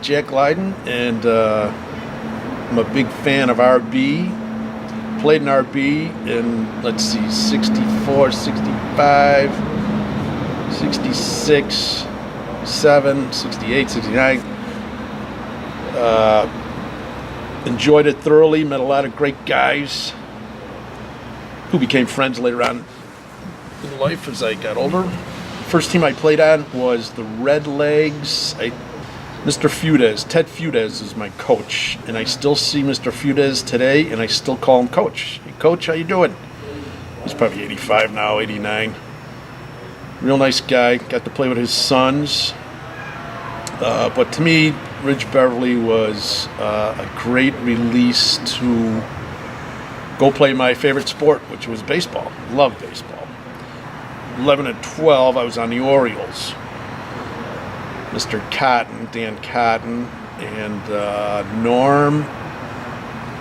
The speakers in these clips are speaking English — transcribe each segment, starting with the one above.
Jack Lydon, and I'm a big fan of RB. Played in RB in, 64, 65, 66, 7, 68, 69. Enjoyed it thoroughly, met a lot of great guys who became friends later on in life as I got older. First team I played on was the Red Legs. Mr. Feudez, Ted Feudez is my coach, and I still see Mr. Feudez today, and I still call him Coach. Hey, Coach, how you doing? He's probably 85 now, 89. Real nice guy. Got to play with his sons. But to me, Ridge-Beverly was a great release to go play my favorite sport, which was baseball. Loved baseball. 11 and 12, I was on the Orioles. Mr. Cotton, Dan Cotton, and Norm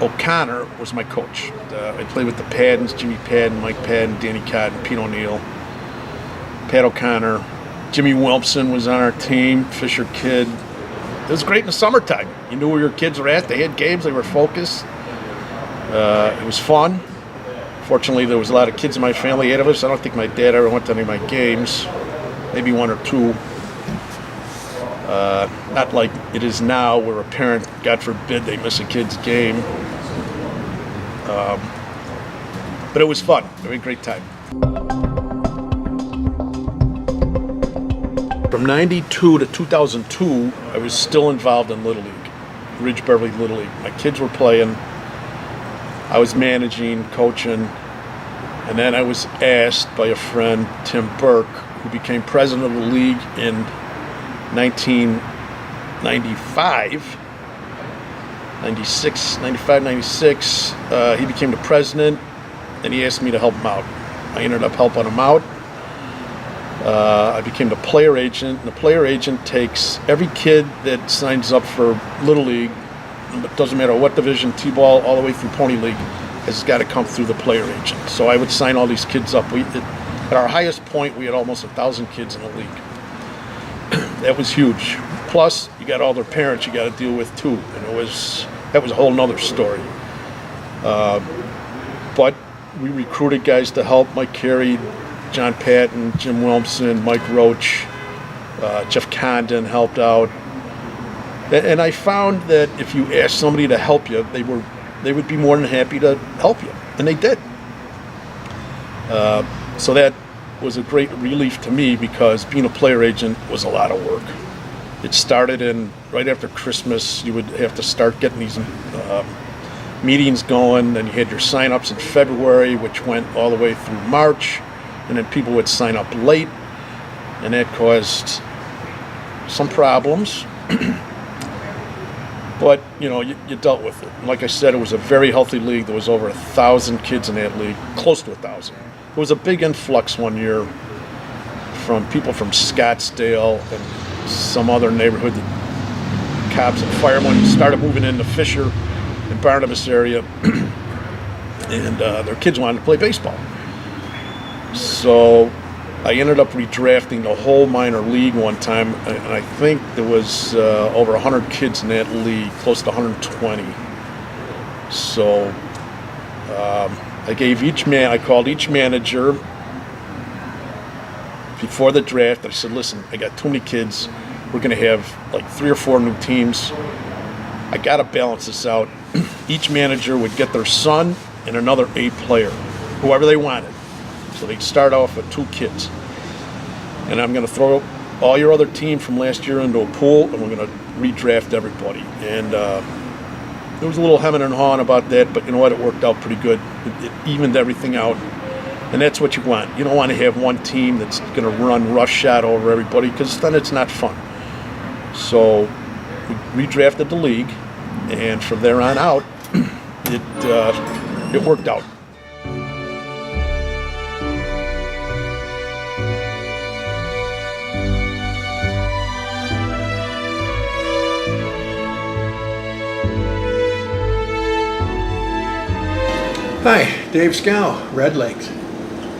O'Connor was my coach. I played with the Paddens, Jimmy Padden, Mike Padden, Danny Cotton, Pete O'Neill, Pat O'Connor. Jimmy Wilmson was on our team, Fisher Kid. It was great in the summertime. You knew where your kids were at. They had games. They were focused. It was fun. Fortunately, there was a lot of kids in my family, 8 of us. I don't think my dad ever went to any of my games, maybe 1 or 2. Not like it is now where a parent, God forbid, they miss a kid's game. But it was fun. We had a great time. From 92 to 2002, I was still involved in Little League, Ridge-Beverly Little League. My kids were playing. I was managing, coaching, and then I was asked by a friend, Tim Burke, who became president of the league in 1995, 96. He became the president, and he asked me to help him out. I ended up helping him out. I became the player agent, and the player agent takes every kid that signs up for Little League. It doesn't matter what division, T-ball, all the way through Pony League, has got to come through the player agent. So I would sign all these kids up. At our highest point, we had almost 1,000 kids in the league. That was huge. Plus, you got all their parents you got to deal with too, and that was a whole nother story. But we recruited guys to help. Mike Gerry, John Patton, Jim Wilmson, Mike Roach, Jeff Condon helped out. And I found that if you asked somebody to help you, they would be more than happy to help you, and they did. So that was a great relief to me because being a player agent was a lot of work. It started right after Christmas. You would have to start getting these meetings going. Then you had your sign-ups in February, which went all the way through March, and then people would sign up late, and that caused some problems. But, you dealt with it. Like I said, it was a very healthy league. There was over 1,000 kids in that league, close to 1,000. There was a big influx one year from people from Scottsdale and some other neighborhood. The cops and firemen started moving into Fisher and Barnabas area, and their kids wanted to play baseball. So I ended up redrafting the whole minor league one time, and I think there was over 100 kids in that league, close to 120. So I called each manager before the draft. I said, listen, I got too many kids. We're going to have like 3 or 4 new teams. I got to balance this out. Each manager would get their son and another A player, whoever they wanted. So they'd start off with 2 kids. And I'm going to throw all your other team from last year into a pool, and we're going to redraft everybody. And there was a little hemming and hawing about that, but you know what? It worked out pretty good. It evened everything out. And that's what you want. You don't want to have one team that's going to run roughshod over everybody, because then it's not fun. So we redrafted the league, and from there on out, it worked out. Hi, Dave Skau, Red Legs.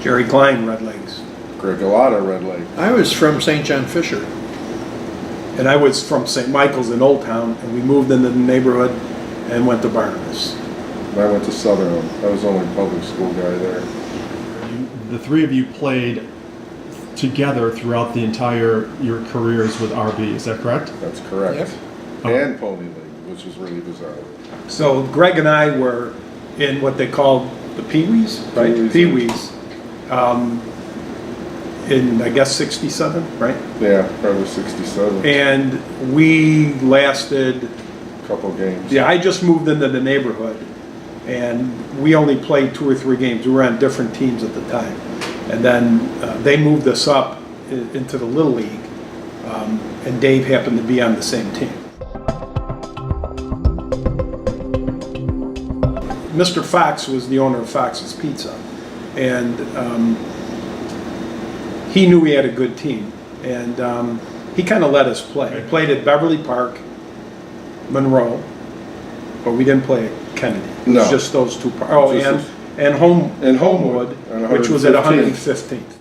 Gerry Klein, Red Legs. Galotta, Red League. I was from St. John Fisher. And I was from St. Michael's in Old Town, and we moved into the neighborhood and went to Barnabas. I went to Southern. I was the only public school guy there. The three of you played together throughout the entire your careers with RB. Is that correct? That's correct. Yep. And Pony League, which was really bizarre. So Greg and I were in what they called the Pee-wees, right? Pee-wees. In, I guess, 67, right? Yeah, probably 67. And we lasted, Couple games. yeah, I just moved into the neighborhood, and we only played 2 or 3 games. We were on different teams at the time. And then they moved us up into the Little League, and Dave happened to be on the same team. Mr. Fox was the owner of Fox's Pizza, and he knew he had a good team, and he kind of let us play. We played at Beverly Park, Monroe, but we didn't play at Kennedy. It was No. just those 2 parks. Oh, and Homewood, on which was at 115th.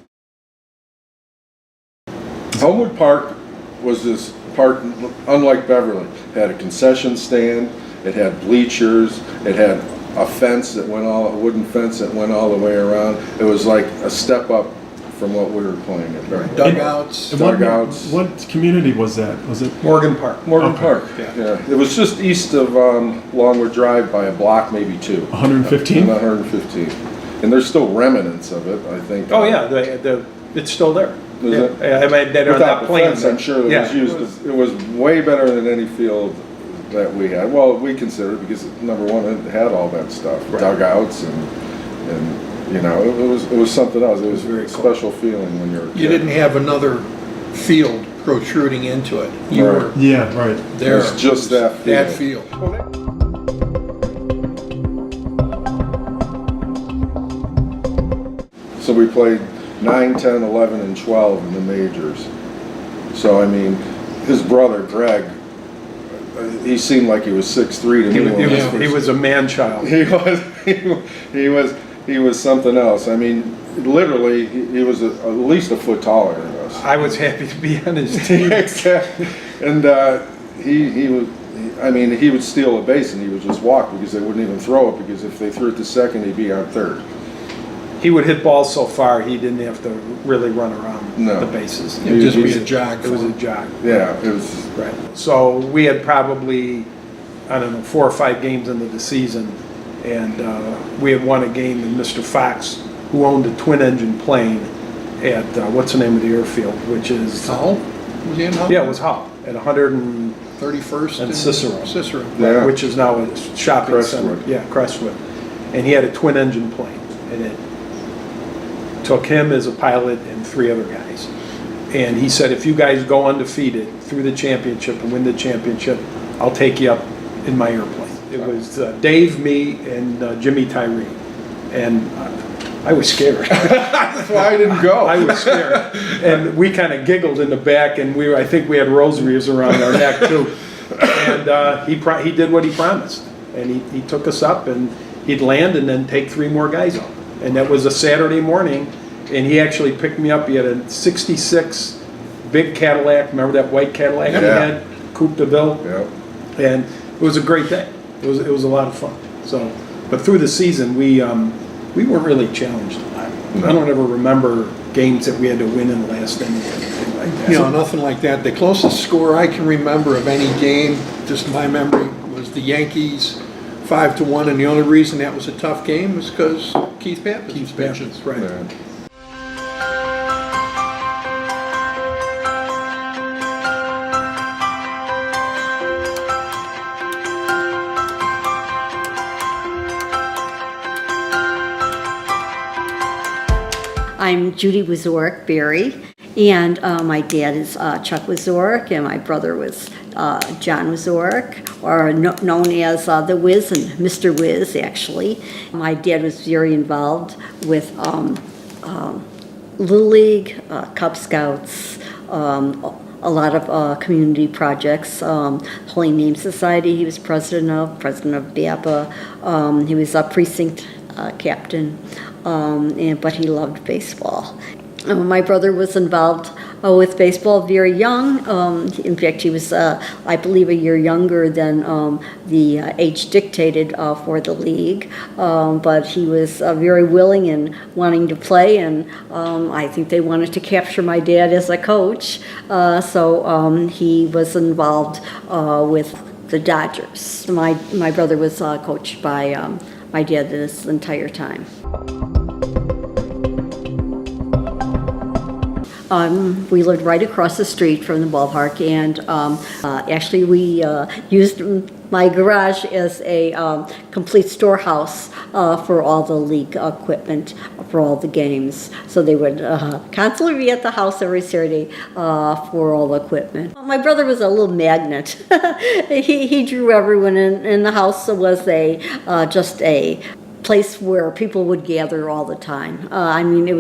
115th. Homewood Park was this park, unlike Beverly. It had a concession stand, it had bleachers, it had a fence that went a wooden fence that went all the way around. It was like a step up from what we were playing at Beverly. Dugouts. And Dugouts. What community was that? Was it? Morgan Park. Morgan Okay. Park, Yeah. yeah. It was just east of Longwood Drive by a block, maybe 2. 115? 115. And there's still remnants of it, I think. Oh yeah, it's still there. Is yeah. it? Yeah, I mean, they're Without not the playing. fence, I'm sure that Yeah. was used. It was way better than any field that we had. Well, we considered it because number one, it had all that stuff, Right. dugouts and you know, it was something else. It was a Very very cool. special feeling when you're a kid. You didn't have another field protruding into it. You Right. were Yeah, right. there. It's just that That field. field. So we played 9, 10, 11, and 12 in the majors. So, I mean, his brother, Greg, he seemed like he was 6'3" to me. when I He was a man-child. He was something else. I mean, literally, he was at least a foot taller than us. I was happy to be on his team. Exactly. And he would steal a base and he would just walk because they wouldn't even throw it, because if they threw it to second, he'd be on third. He would hit balls so far he didn't have to really run around No. the bases. It would just be a jog. It was a jog. Yeah, it was. Right. So we had probably, I don't know, 4 or 5 games into the season, and we had won a game, and Mr. Fox, who owned a twin-engine plane at, what's the name of the airfield, which is... Hull? Was he in Hull? Yeah, it was Hull, at 100 31st and Cicero. Cicero. Yeah. which is now a shopping center. Crestwood. Yeah, Crestwood. And he had a twin-engine plane, and it took him as a pilot and 3 other guys. And he said, if you guys go undefeated through the championship and win the championship, I'll take you up in my airplane. It was Dave, me, and Jimmy Tyree. And I was scared. That's why I didn't go. I was scared. And we kind of giggled in the back, and I think we had rosaries around our neck too. And he did what he promised. And he took us up, and he'd land and then take 3 more guys up. And that was a Saturday morning, and he actually picked me up. He had a 66 big Cadillac. Remember that white Cadillac he Yeah. had? Coupe de Ville. Yeah. And it was a great day. It was a lot of fun. So, but through the season, we weren't really challenged a lot. No. I don't ever remember games that we had to win in the last inning or anything like that. You know, nothing like that. The closest score I can remember of any game, just my memory, was the Yankees 5-1, and the only reason that was a tough game was because Keith Pappas was pitching. right. Yeah. I'm Judy Wieczorek Berry, and my dad is Chuck Wieczorek, and my brother was John Wieczorek, or known as the Wiz and Mr. Wiz, actually. My dad was very involved with Little League, Cub Scouts, a lot of community projects. Holy Name Society he was president of BAPA. He was a precinct captain, but he loved baseball. My brother was involved with baseball very young. In fact, he was, I believe, a year younger than the age dictated for the league. But he was very willing and wanting to play, and I think they wanted to capture my dad as a coach. So he was involved with the Dodgers. My brother was coached by my dad this entire time. We lived right across the street from the ballpark, and actually we used my garage as a complete storehouse for all the league equipment for all the games. So they would constantly be at the house every Saturday for all the equipment. My brother was a little magnet. He drew everyone in the house. Was just a place where people would gather all the time. I mean, there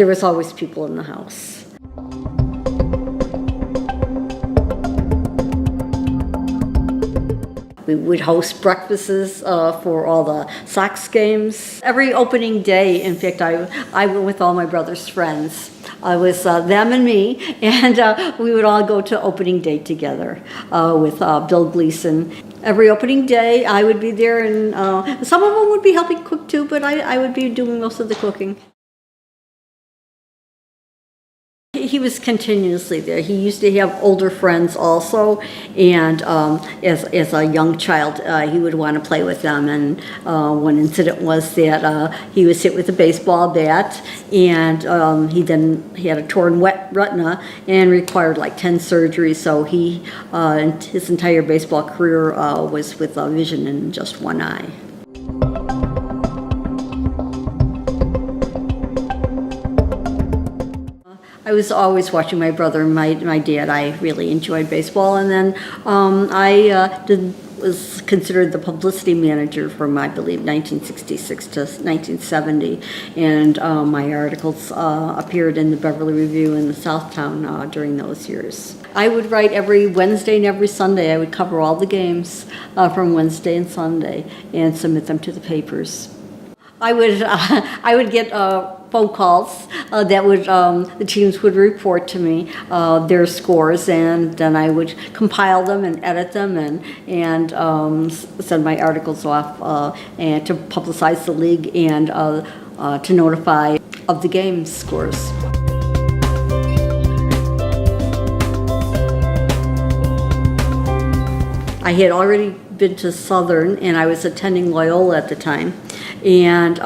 was always people in the house. We would host breakfasts for all the Sox games. Every opening day, in fact, I went with all my brother's friends. I was them and me, and we would all go to opening day together with Bill Gleason. Every opening day, I would be there, and some of them would be helping cook too, but I would be doing most of the cooking. He was continuously there. He used to have older friends also, and as a young child, he would want to play with them. And one incident was that he was hit with a baseball bat, and he had a torn retina and required like 10 surgeries. So his entire baseball career was with vision in just one eye. I was always watching my brother and my dad. I really enjoyed baseball, and then I was considered the publicity manager from, I believe, 1966 to 1970, and my articles appeared in the Beverly Review and the Southtown during those years. I would write every Wednesday and every Sunday. I would cover all the games from Wednesday and Sunday and submit them to the papers. I would get phone calls that the teams would report to me their scores, and then I would compile them and edit them and send my articles off and to publicize the league and to notify of the game scores. I had already been to Southern, and I was attending Loyola at the time, and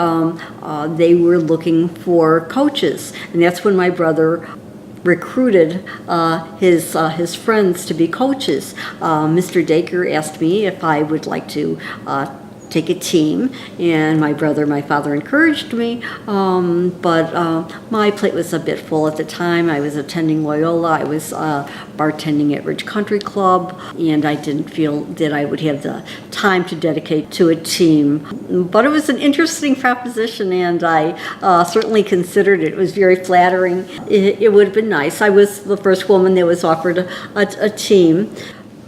they were looking for coaches, and that's when my brother recruited his friends to be coaches. Mr. Dacre asked me if I would like to take a team, and my father encouraged me, but my plate was a bit full at the time. I was attending Loyola, I was bartending at Ridge Country Club, and I didn't feel that I would have the time to dedicate to a team. But it was an interesting proposition, and I certainly considered it. It was very flattering. It would have been nice. I was the first woman that was offered a team.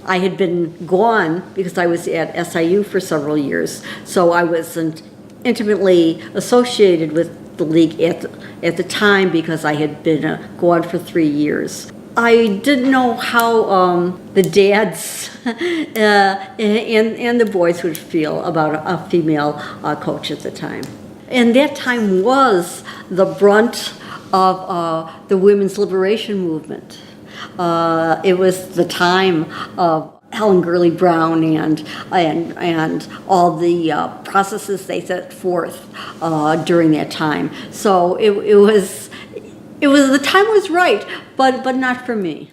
I had been gone because I was at SIU for several years, so I wasn't intimately associated with the league at the time because I had been gone for 3 years. I didn't know how the dads and the boys would feel about a female coach at the time. And that time was the brunt of the women's liberation movement. It was the time of Helen Gurley Brown and all the processes they set forth during that time. So it was the time was right, but not for me.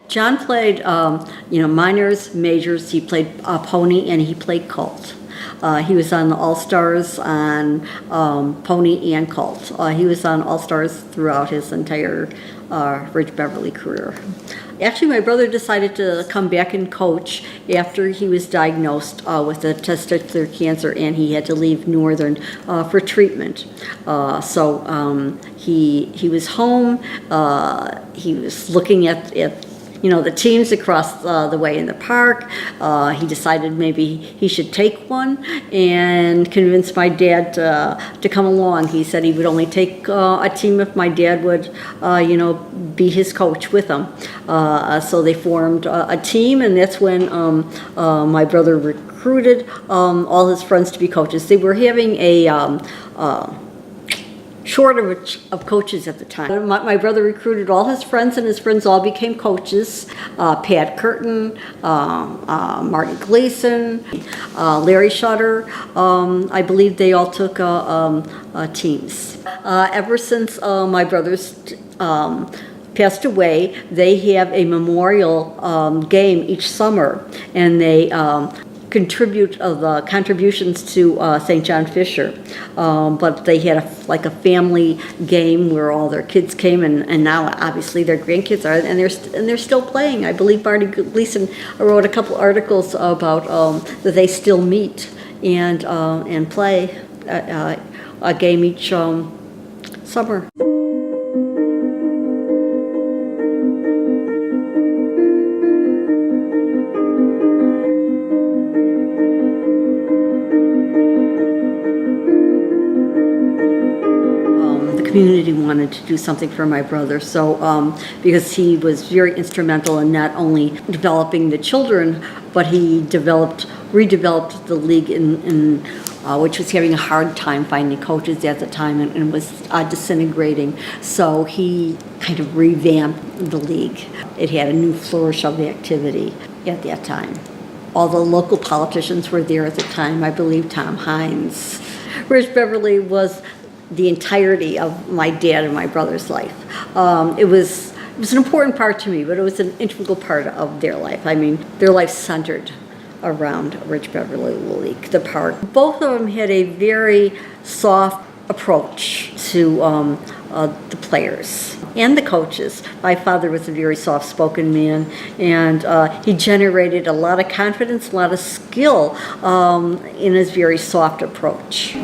John played minors, majors. He played pony, and he played colt. He was on the All-Stars on pony and colt. He was on All-Stars throughout his entire Ridge-Beverly career. Actually, my brother decided to come back and coach after he was diagnosed with a testicular cancer, and he had to leave Northern for treatment. So he was home. He was looking at the teams across the way in the park. He decided maybe he should take one and convinced my dad to come along. He said he would only take a team if my dad would, be his coach with him. So they formed a team, and that's when my brother recruited all his friends to be coaches. They were having a shortage of coaches at the time. My brother recruited all his friends, and his friends all became coaches. Pat Curtin, Martin Gleason, Larry Shutter. I believe they all took teams. Ever since my brothers passed away, they have a memorial game each summer, and they contribute the contributions to St. John Fisher, but they had a family game where all their kids came, and now obviously their grandkids are, and they're still playing. I believe Marty Gleason wrote a couple articles about that they still meet and play a game each summer. Community wanted to do something for my brother, so because he was very instrumental in not only developing the children, but he redeveloped the league in which was having a hard time finding coaches at the time, and was disintegrating. So he kind of revamped the league. It had a new flourish of activity at that time. All the local politicians were there at the time. I believe Tom Hines. Ridge-Beverly was the entirety of my dad and my brother's life. It was an important part to me, but it was an integral part of their life. I mean, their life centered around Ridge-Beverly Little League, the park. Both of them had a very soft approach to the players and the coaches. My father was a very soft-spoken man, and he generated a lot of confidence, a lot of skill in his very soft approach.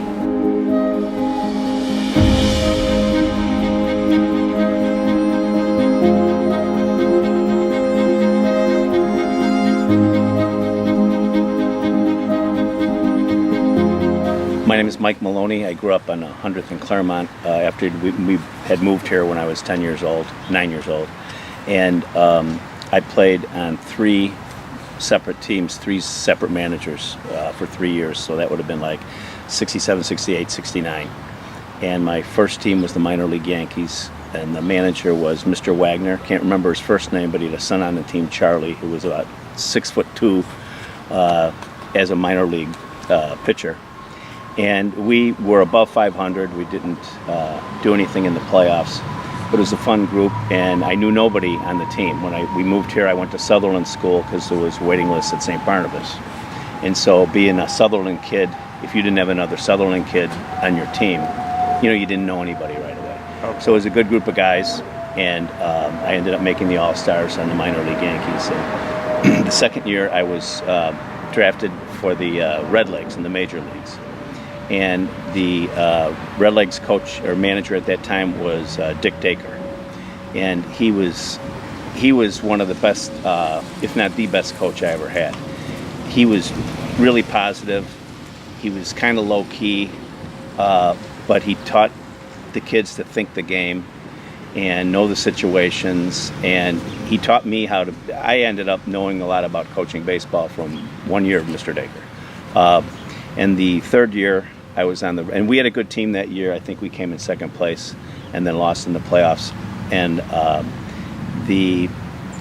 My name is Mike Maloney. I grew up on 100th and Claremont after we had moved here when I was 9 years old. And I played on 3 separate teams, 3 separate managers for 3 years. So that would have been like 67, 68, 69. And my first team was the minor league Yankees. And the manager was Mr. Wagner. Can't remember his first name, but he had a son on the team, Charlie, who was about 6'2" as a minor league pitcher. And we were above 500. We didn't do anything in the playoffs, but it was a fun group, and I knew nobody on the team. When we moved here, I went to Sutherland School because there was waiting lists at St. Barnabas. And so being a Sutherland kid, if you didn't have another Sutherland kid on your team, you didn't know anybody right away. Okay. So it was a good group of guys, and I ended up making the All-Stars on the minor league Yankees. And the second year, I was drafted for the Redlegs in the major leagues. And the Redlegs coach or manager at that time was Dick Dacre, and he was one of the best, if not the best coach I ever had. He was really positive. He was kind of low key, but he taught the kids to think the game and know the situations. And he taught me how to. I ended up knowing a lot about coaching baseball from 1 year of Mr. Dacre. And the third year, I was on and we had a good team that year. I think we came in second place and then lost in the playoffs. And the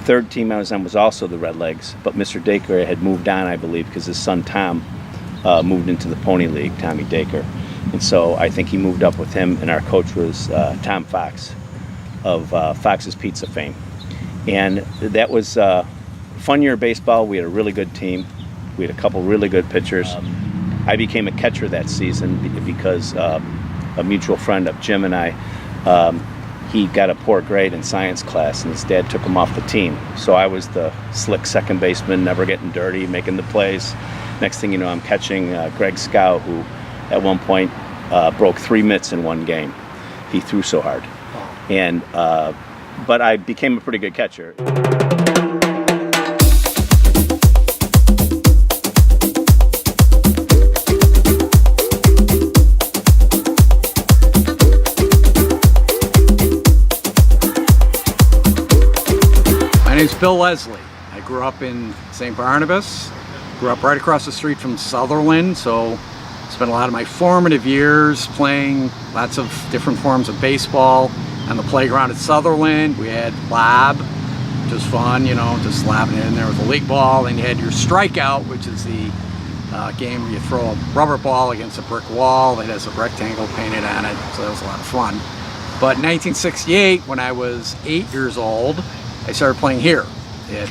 third team I was on was also the Redlegs, but Mr. Dacre had moved on, I believe, because his son Tom moved into the Pony League, Tommy Dacre. And so I think he moved up with him, and our coach was Tom Fox of Fox's Pizza fame. And that was a fun year of baseball. We had a really good team. We had a couple really good pitchers. I became a catcher that season because a mutual friend of Jim and I, he got a poor grade in science class, and his dad took him off the team. So I was the slick second baseman, never getting dirty, making the plays. Next thing you know, I'm catching Greg Skau, who at one point broke 3 mitts in one game. He threw so hard. And but I became a pretty good catcher. name's Bill Leslie. I grew up in St. Barnabas, grew up right across the street from Sutherland, so spent a lot of my formative years playing lots of different forms of baseball on the playground at Sutherland. We had lob, which was fun, you know, just lobbing it in there with a league ball. And you had your strikeout, which is the game where you throw a rubber ball against a brick wall that has a rectangle painted on it, so that was a lot of fun. But in 1968, when I was 8 years old, I started playing here at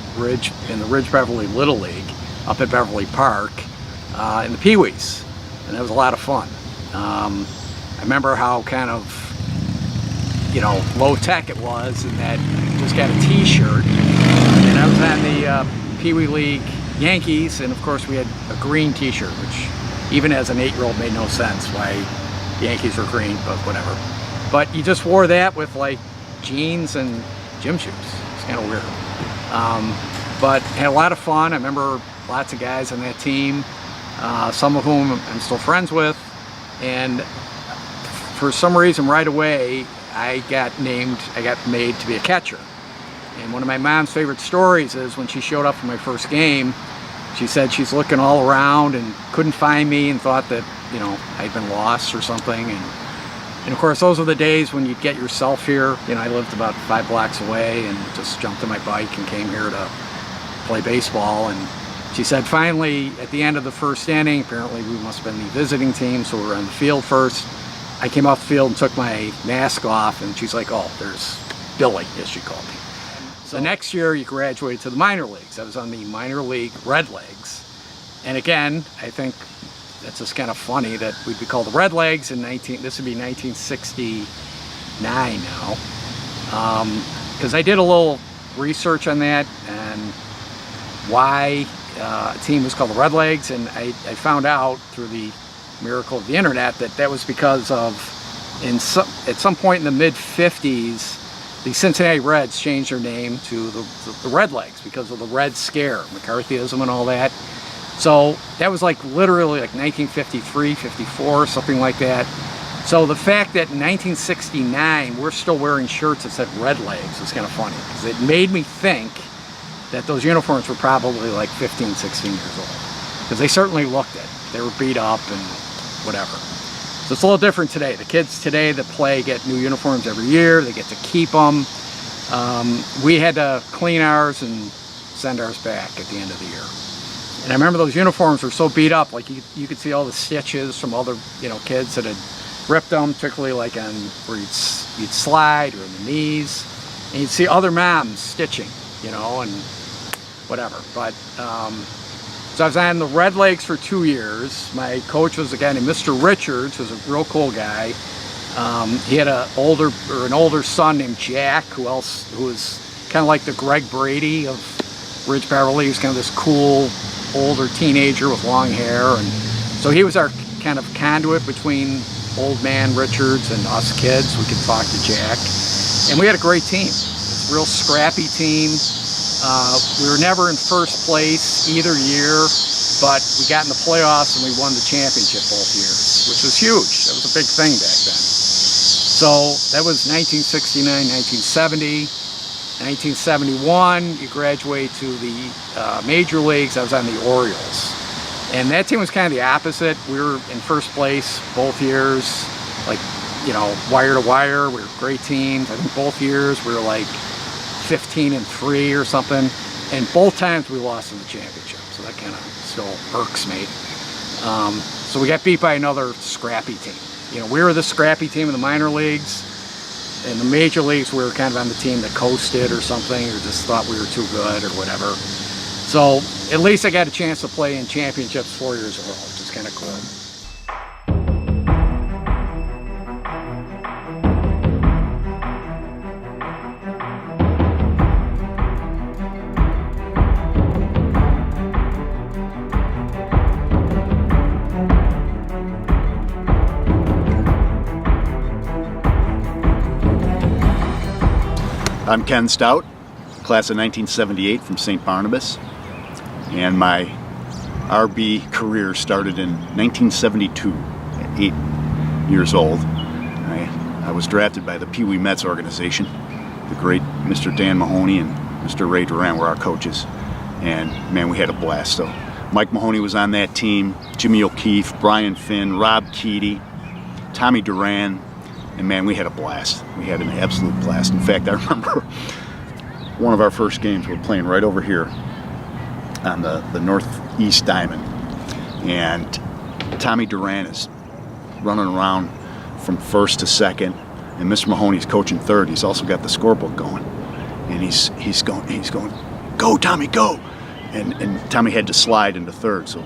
in the Ridge-Beverly Little League up at Beverly Park in the Pee-wees, and that was a lot of fun. I remember how kind of, you know, low tech it was, and that I just got a t-shirt, and I was on the Pee-wee League Yankees, and of course we had a green t-shirt, which even as an 8-year-old made no sense why the Yankees were green, but whatever. But you just wore that with like jeans and gym shoes. It's kind of weird. But had a lot of fun. I remember lots of guys on that team, some of whom I'm still friends with, and for some reason right away I got made to be a catcher. And one of my mom's favorite stories is when she showed up for my first game, she said she's looking all around and couldn't find me and thought that, you know, I'd been lost or something. And of course, those were the days when you'd get yourself here. You know, I lived about 5 blocks away and just jumped on my bike and came here to play baseball. And she said finally, at the end of the first inning, apparently we must have been the visiting team, so we were on the field first. I came off the field and took my mask off, and she's like, oh, there's Billy, as she called me. So next year, you graduated to the minor leagues. I was on the minor league Redlegs. And again, I think that's just kind of funny that we'd be called the Redlegs in this would be 1969 now. Because I did a little research on that and why a team was called the Redlegs, and I found out through the miracle of the internet that that was because of, at some point in the mid-50s, the Cincinnati Reds changed their name to the Redlegs because of the Red Scare, McCarthyism and all that. So that was like literally like 1953, 54, something like that. So the fact that in 1969 we're still wearing shirts that said Redlegs is kind of funny, because it made me think that those uniforms were probably like 15, 16 years old, because they certainly looked it. They were beat up and whatever. So it's a little different today. The kids today that play get new uniforms every year. They get to keep them. We had to clean ours and send ours back at the end of the year. And I remember those uniforms were so beat up, like you could see all the stitches from other, you know, kids that had ripped them, particularly like on where you'd slide or in the knees. And you'd see other moms stitching, you know, and whatever. But so I was on the Redlegs for 2 years. My coach was a guy named Mr. Richards, who was a real cool guy. He had an older son named Jack, who was kind of like the Greg Brady of Ridge-Beverly. He was kind of this cool older teenager with long hair, and so he was our kind of conduit between old man Richards and us kids. We could talk to Jack, and we had a great team. It's a real scrappy team. We were never in first place either year, but we got in the playoffs and we won the championship both years, which was huge. That was a big thing back then. So that was 1969, 1970. 1971, you graduate to the major leagues. I was on the Orioles. And that team was kind of the opposite. We were in first place both years, like, you know, wire to wire. We were great teams. I think both years we were like 15-3 or something, and both times we lost in the championship, so that kind of still irks me. So we got beat by another scrappy team. You know, we were the scrappy team in the minor leagues. In the major leagues, we were kind of on the team that coasted or something, or just thought we were too good or whatever. So at least I got a chance to play in championships 4 years in a row, which is kind of cool. I'm Ken Stout, class of 1978 from St. Barnabas, and my RB career started in 1972 at 8 years old. I was drafted by the Pee Wee Mets organization, the great Mr. Dan Maloney and Mr. Ray Duran were our coaches. And man, we had a blast. So Mike Mahoney was on that team, Jimmy O'Keefe, Brian Finn, Rob Keaty, Tommy Duran, and man, we had a blast. We had an absolute blast. In fact, I remember one of our first games, we're playing right over here on the northeast diamond, and Tommy Duran is running around from first to second, and Mr. Mahoney's coaching third. He's also got the scorebook going, and he's going, go Tommy, go, and Tommy had to slide into third, so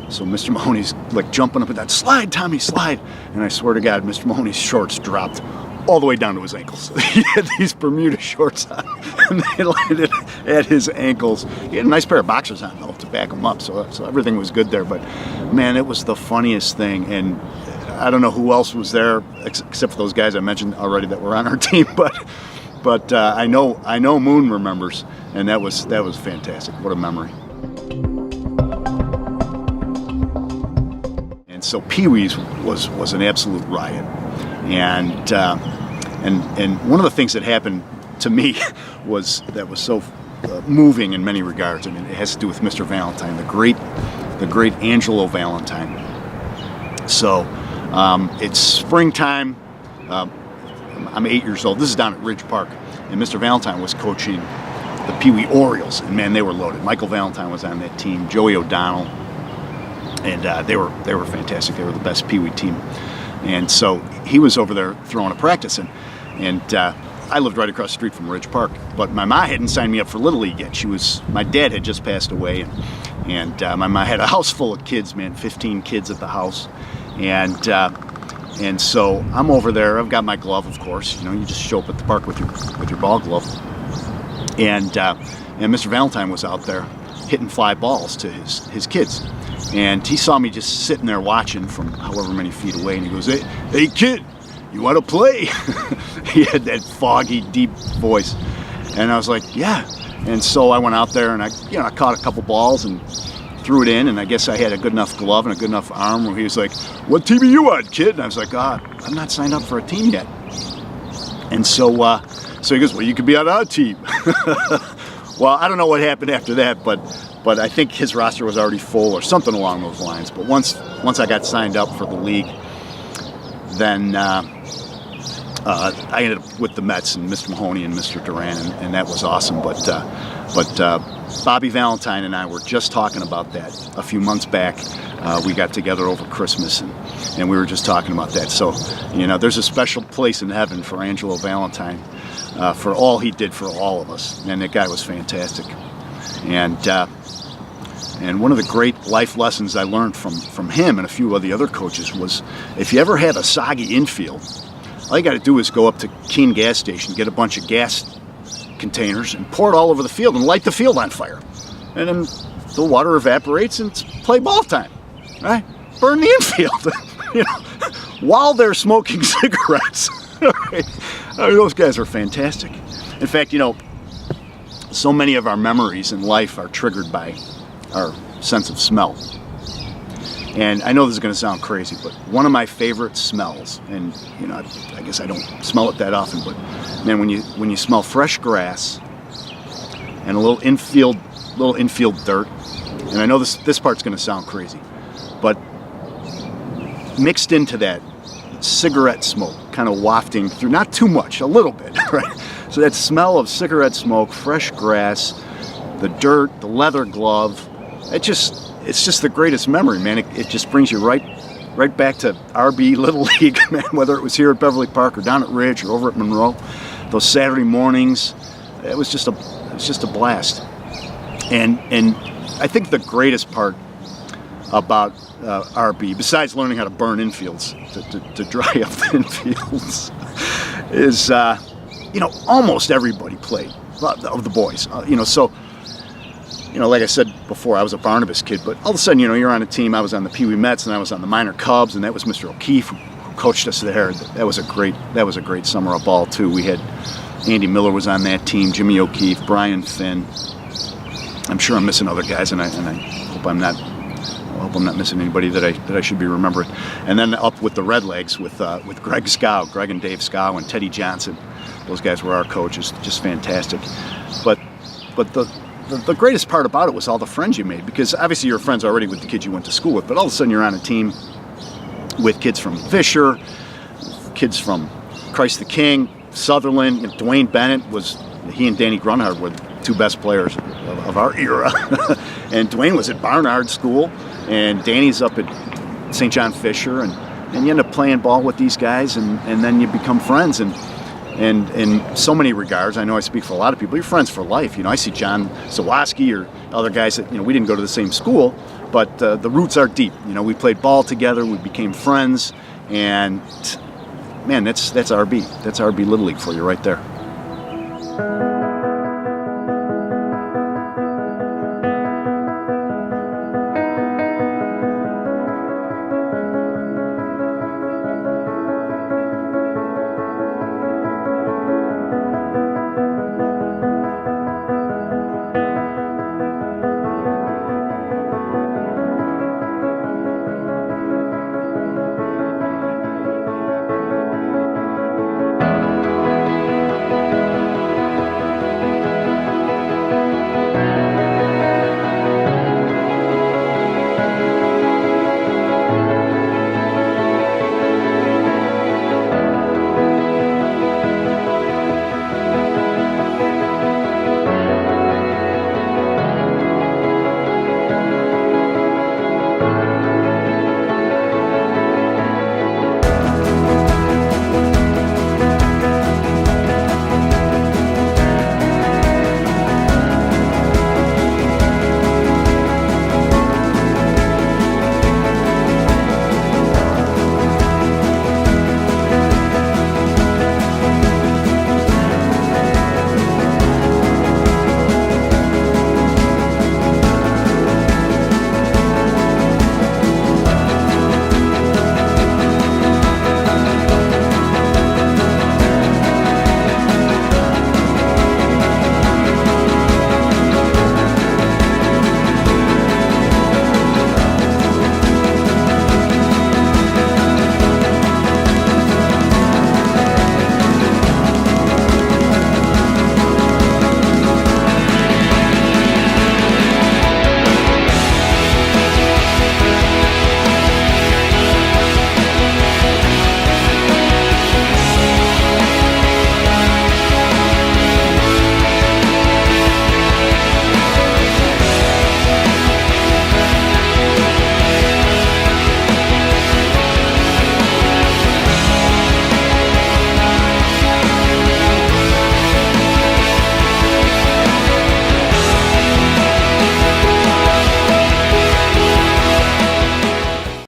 Mr. Mahoney's like jumping up and down, slide Tommy, slide, and I swear to God, Mr. Mahoney's shorts dropped all the way down to his ankles. He had these Bermuda shorts on, and they landed at his ankles. He had a nice pair of boxers on though to back him up, so everything was good there. But man, it was the funniest thing, and I don't know who else was there except for those guys I mentioned already that were on our team. But I know Moon remembers, and that was fantastic. What a memory. And so Pee Wee's was an absolute riot, and one of the things that happened to me was so moving in many regards. I mean, it has to do with Mr. Valentine, the great Angelo Valentine. So it's springtime. I'm 8 years old. This is down at Ridge Park, and Mr. Valentine was coaching the Pee Wee Orioles, and man, they were loaded. Michael Valentine was on that team, Joey O'Donnell, and they were fantastic. They were the best Pee Wee team, and so he was over there throwing a practice, and I lived right across the street from Ridge Park, but my ma hadn't signed me up for Little League yet. My dad had just passed away, and my ma had a house full of kids, man, 15 kids at the house, and so I'm over there. I've got my glove, of course. You know, you just show up at the park with your ball glove, and Mr. Valentine was out there hitting fly balls to his kids, and he saw me just sitting there watching from however many feet away, and he goes, "Hey kid, you want to play?" He had that foggy, deep voice, and I was like, "Yeah." And so I went out there and I caught a couple balls and threw it in, and I guess I had a good enough glove and a good enough arm where he was like, "What team are you on, kid?" And I was like, I'm not signed up for a team yet." And so he goes, "Well, you could be on our team." Well, I don't know what happened after that, but I think his roster was already full or something along those lines. But once I got signed up for the league, then I ended up with the Mets and Mr. Mahoney and Mr. Duran, and that was awesome. But Bobby Valentine and I were just talking about that a few months back. We got together over Christmas, and we were just talking about that. So, there's a special place in heaven for Angelo Valentine, for all he did for all of us. And that guy was fantastic. And one of the great life lessons I learned from him and a few of the other coaches was, if you ever have a soggy infield, all you got to do is go up to Keene gas station, get a bunch of gas containers, and pour it all over the field and light the field on fire. And then the water evaporates and it's play ball time, right? Burn the infield, while they're smoking cigarettes. Right? I mean, those guys are fantastic. In fact, so many of our memories in life are triggered by our sense of smell. And I know this is going to sound crazy, but one of my favorite smells, and I guess I don't smell it that often, but man, when you smell fresh grass and a little infield dirt, and I know this part's going to sound crazy, but mixed into that cigarette smoke, kind of wafting through, not too much, a little bit, right? So that smell of cigarette smoke, fresh grass, the dirt, the leather glove, it's just the greatest memory, man. It just brings you right back to RB Little League, man, whether it was here at Beverly Park or down at Ridge or over at Monroe. Those Saturday mornings, it was just a blast. And I think the greatest part about RB, besides learning how to burn infields, to dry up the infields, is almost everybody played, of the boys. So like I said before, I was a Barnabas kid, but all of a sudden, you're on a team. I was on the Pee Wee Mets, and I was on the minor Cubs, and that was Mr. O'Keefe who coached us there. That was a great summer of ball too. We had Andy Miller was on that team, Jimmy O'Keefe, Brian Finn. I'm sure I'm missing other guys, and I hope I'm not not missing anybody that I should be remembering. And then up with the Redlegs with Greg Skau, Greg and Dave Skau, and Teddy Johnson. Those guys were our coaches, just fantastic. But But the greatest part about it was all the friends you made, because obviously you're friends already with the kids you went to school with, but all of a sudden you're on a team with kids from Fisher, kids from Christ the King, Sutherland. Dwayne Bennett he and Danny Grunhard were the two best players of our era. And Dwayne was at Barnard School, and Danny's up at St. John Fisher, and you end up playing ball with these guys, and then you become friends. And in so many regards, I know I speak for a lot of people, you're friends for life. I see John Zawoski or other guys that, we didn't go to the same school, but the roots are deep. We played ball together, we became friends, and man, that's RB. That's RB Little League for you right there.